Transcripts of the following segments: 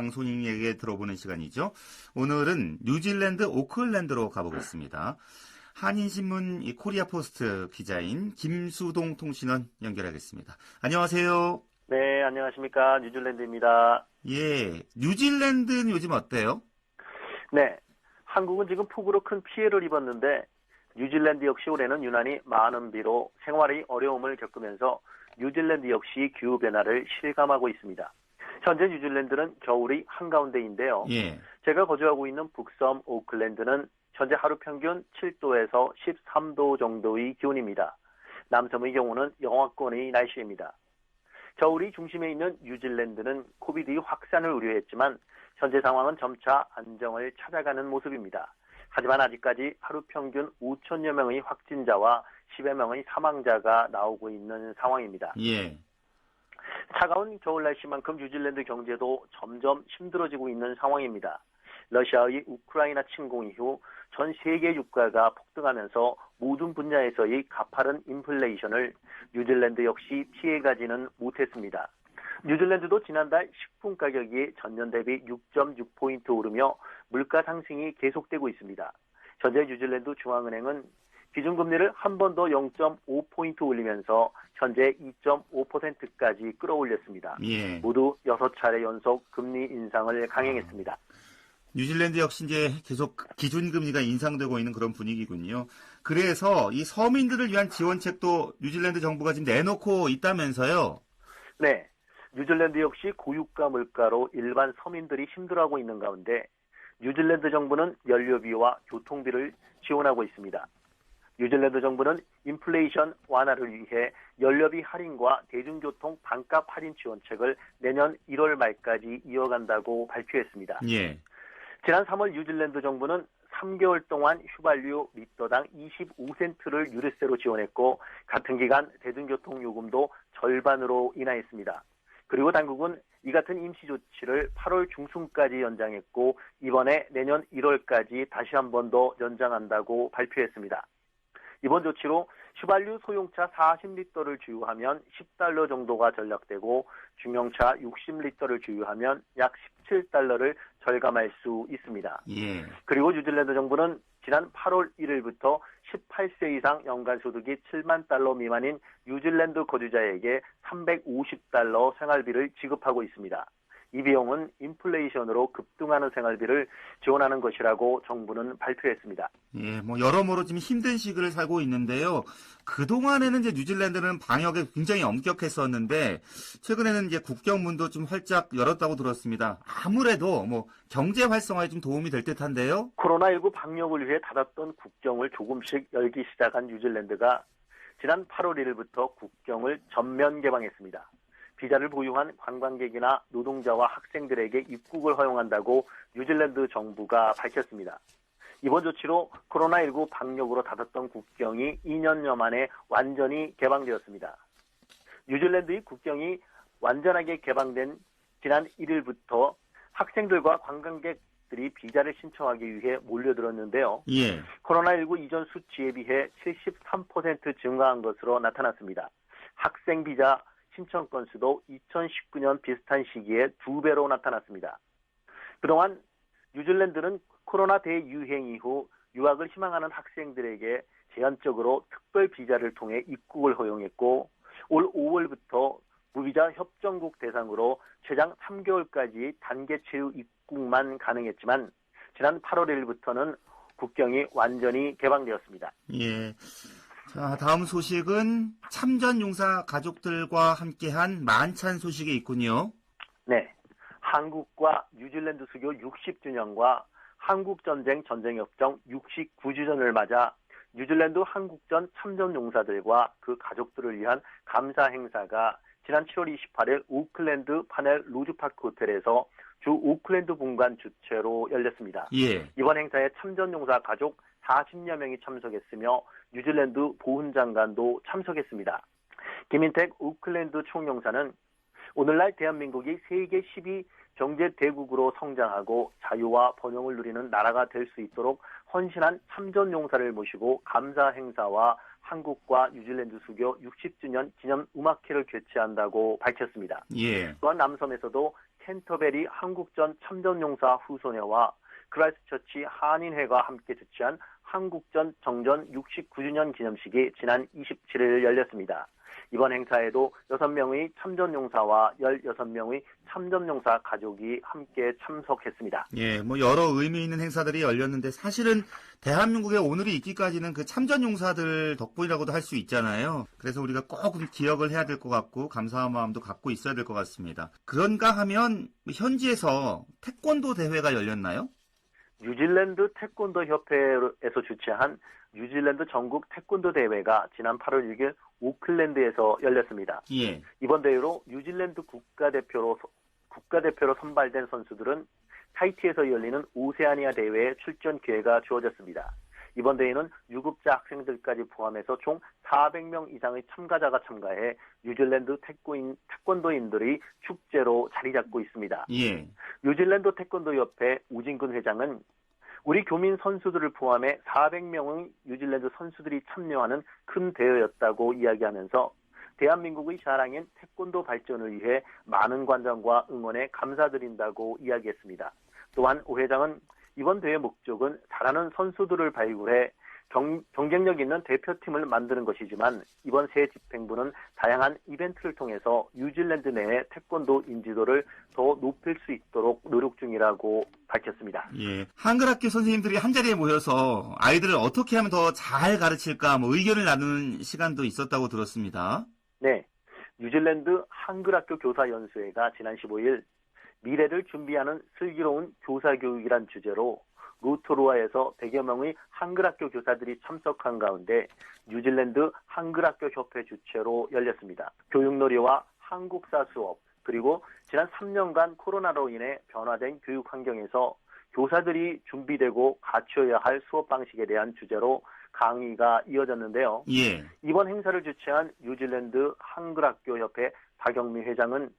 방송인에게 들어보는 시간이죠. 오늘은 뉴질랜드 오클랜드로 가보겠습니다. 한인신문 코리아 포스트 기자인 김수동 통신원 연결하겠습니다. 안녕하세요. 네, 안녕하십니까. 뉴질랜드입니다. 예, 뉴질랜드는 요즘 어때요? 네, 한국은 지금 폭우로 큰 피해를 입었는데 뉴질랜드 역시 올해는 유난히 많은 비로 생활의 어려움을 겪으면서 뉴질랜드 역시 기후변화를 실감하고 있습니다. 현재 뉴질랜드는 겨울이 한가운데인데요. 예. 제가 거주하고 있는 북섬 오클랜드는 현재 하루 평균 7도에서 13도 정도의 기온입니다. 남섬의 경우는 영하권의 날씨입니다. 겨울이 중심에 있는 뉴질랜드는 코비드 확산을 우려했지만 현재 상황은 점차 안정을 찾아가는 모습입니다. 하지만 아직까지 하루 평균 5천여 명의 확진자와 10여 명의 사망자가 나오고 있는 상황입니다. 예. 차가운 겨울 날씨만큼 뉴질랜드 경제도 점점 힘들어지고 있는 상황입니다. 러시아의 우크라이나 침공 이후 전 세계 유가가 폭등하면서 모든 분야에서의 가파른 인플레이션을 뉴질랜드 역시 피해가지는 못했습니다. 뉴질랜드도 지난달 식품 가격이 전년 대비 6.6포인트 오르며 물가 상승이 계속되고 있습니다. 현재 뉴질랜드 중앙은행은 기준금리를 한 번 더 0.5포인트 올리면서 현재 2.5%까지 끌어올렸습니다. 예. 모두 6차례 연속 금리 인상을 강행했습니다. 뉴질랜드 역시 이제 계속 기준금리가 인상되고 있는 그런 분위기군요. 그래서 이 서민들을 위한 지원책도 뉴질랜드 정부가 지금 내놓고 있다면서요? 네. 뉴질랜드 역시 고유가 물가로 일반 서민들이 힘들어하고 있는 가운데 뉴질랜드 정부는 연료비와 교통비를 지원하고 있습니다. 뉴질랜드 정부는 인플레이션 완화를 위해 연료비 할인과 대중교통 반값 할인 지원책을 내년 1월 말까지 이어간다고 발표했습니다. 예. 지난 3월 뉴질랜드 정부는 3개월 동안 휘발유 리터당 25센트를 유류세로 지원했고 같은 기간 대중교통 요금도 절반으로 인하했습니다. 그리고 당국은 이 같은 임시 조치를 8월 중순까지 연장했고 이번에 내년 1월까지 다시 한 번 더 연장한다고 발표했습니다. 이번 조치로 휘발유 소형차 40리터를 주유하면 $10 정도가 절약되고 중형차 60리터를 주유하면 약 $17를 절감할 수 있습니다. 예. 그리고 뉴질랜드 정부는 지난 8월 1일부터 18세 이상 연간 소득이 $7만 미만인 뉴질랜드 거주자에게 $350 생활비를 지급하고 있습니다. 이 비용은 인플레이션으로 급등하는 생활비를 지원하는 것이라고 정부는 발표했습니다. 예, 여러모로 지금 힘든 시기를 살고 있는데요. 그동안에는 이제 뉴질랜드는 방역에 굉장히 엄격했었는데, 최근에는 이제 국경문도 좀 활짝 열었다고 들었습니다. 아무래도 경제 활성화에 좀 도움이 될 듯한데요. 코로나19 방역을 위해 닫았던 국경을 조금씩 열기 시작한 뉴질랜드가 지난 8월 1일부터 국경을 전면 개방했습니다. 비자를 보유한 관광객이나 노동자와 학생들에게 입국을 허용한다고 뉴질랜드 정부가 밝혔습니다. 이번 조치로 코로나19 방역으로 닫았던 국경이 2년여 만에 완전히 개방되었습니다. 뉴질랜드의 국경이 완전하게 개방된 지난 1일부터 학생들과 관광객들이 비자를 신청하기 위해 몰려들었는데요. 예. 코로나19 이전 수치에 비해 73% 증가한 것으로 나타났습니다. 학생 비자 신청 건수도 2019년 비슷한 시기에 2배로 나타났습니다. 그동안 뉴질랜드는 코로나 대유행 이후 유학을 희망하는 학생들에게 제한적으로 특별 비자를 통해 입국을 허용했고 올 5월부터 무비자 협정국 대상으로 최장 3개월까지 단계 체류 입국만 가능했지만 지난 8월 1일부터는 국경이 완전히 개방되었습니다. 예. 자, 다음 소식은 참전용사 가족들과 함께한 만찬 소식이 있군요. 네. 한국과 뉴질랜드 수교 60주년과 한국전쟁 전쟁협정 69주년을 맞아 뉴질랜드 한국전 참전용사들과 그 가족들을 위한 감사 행사가 지난 7월 28일 오클랜드 파넬 로즈파크 호텔에서 주 오클랜드 분관 주최로 열렸습니다. 예. 이번 행사에 참전용사 가족 40여 명이 참석했으며 뉴질랜드 보훈장관도 참석했습니다. 김인택 오클랜드 총영사는 오늘날 대한민국이 세계 10위 경제 대국으로 성장하고 자유와 번영을 누리는 나라가 될 수 있도록 헌신한 참전용사를 모시고 감사 행사와 한국과 뉴질랜드 수교 60주년 기념 음악회를 개최한다고 밝혔습니다. 예. 또한 남섬에서도 캔터베리 한국전 참전용사 후손회와 크라이스트처치 한인회가 함께 주최한 한국전 정전 69주년 기념식이 지난 27일 열렸습니다. 이번 행사에도 6명의 참전용사와 16명의 참전용사 가족이 함께 참석했습니다. 예, 뭐 여러 의미 있는 행사들이 열렸는데 사실은 대한민국에 오늘이 있기까지는 그 참전용사들 덕분이라고도 할 수 있잖아요. 그래서 우리가 꼭 기억을 해야 될 것 같고 감사한 마음도 갖고 있어야 될 것 같습니다. 그런가 하면 현지에서 태권도 대회가 열렸나요? 뉴질랜드 태권도 협회에서 주최한 뉴질랜드 전국 태권도 대회가 지난 8월 6일 오클랜드에서 열렸습니다. 예. 이번 대회로 뉴질랜드 국가대표로 선발된 선수들은 타이티에서 열리는 오세아니아 대회에 출전 기회가 주어졌습니다. 이번 대회는 유급자 학생들까지 포함해서 총 400명 이상의 참가자가 참가해 뉴질랜드 태권도인들의 축제로 자리 잡고 있습니다. 예. 뉴질랜드 태권도 협회 우진근 회장은 우리 교민 선수들을 포함해 400명의 뉴질랜드 선수들이 참여하는 큰 대회였다고 이야기하면서 대한민국의 자랑인 태권도 발전을 위해 많은 관장과 응원에 감사드린다고 이야기했습니다. 또한 오 회장은 이번 대회 목적은 잘하는 선수들을 발굴해 경쟁력 있는 대표팀을 만드는 것이지만 이번 새 집행부는 다양한 이벤트를 통해서 뉴질랜드 내의 태권도 인지도를 더 높일 수 있도록 노력 중이라고 밝혔습니다. 예. 한글학교 선생님들이 한자리에 모여서 아이들을 어떻게 하면 더 잘 가르칠까 의견을 나누는 시간도 있었다고 들었습니다. 네. 뉴질랜드 한글학교 교사연수회가 지난 15일 미래를 준비하는 슬기로운 교사교육이란 주제로 로토루아에서 100여 명의 한글학교 교사들이 참석한 가운데 뉴질랜드 한글학교 협회 주최로 열렸습니다. 교육놀이와 한국사 수업, 그리고 지난 3년간 코로나로 인해 변화된 교육 환경에서 교사들이 준비되고 갖춰야 할 수업 방식에 대한 주제로 강의가 이어졌는데요. 예. 이번 행사를 주최한 뉴질랜드 한글학교 협회 박영미 회장은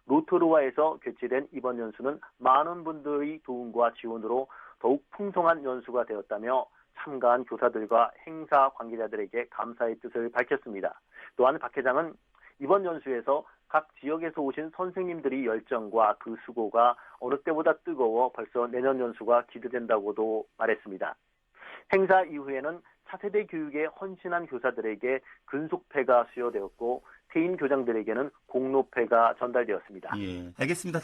로토루아에서 개최된 이번 연수는 많은 분들의 도움과 지원으로 더욱 풍성한 연수가 되었다며 참가한 교사들과 행사 관계자들에게 감사의 뜻을 밝혔습니다. 또한 박 회장은 이번 연수에서 각 지역에서 오신 선생님들의 열정과 그 수고가 어느 때보다 뜨거워 벌써 내년 연수가 기대된다고도 말했습니다. 행사 이후에는 차세대 교육에 헌신한 교사들에게 근속패가 수여되었고 퇴임 교장들에게는 공로패가 전달되었습니다. 예. 알겠습니다.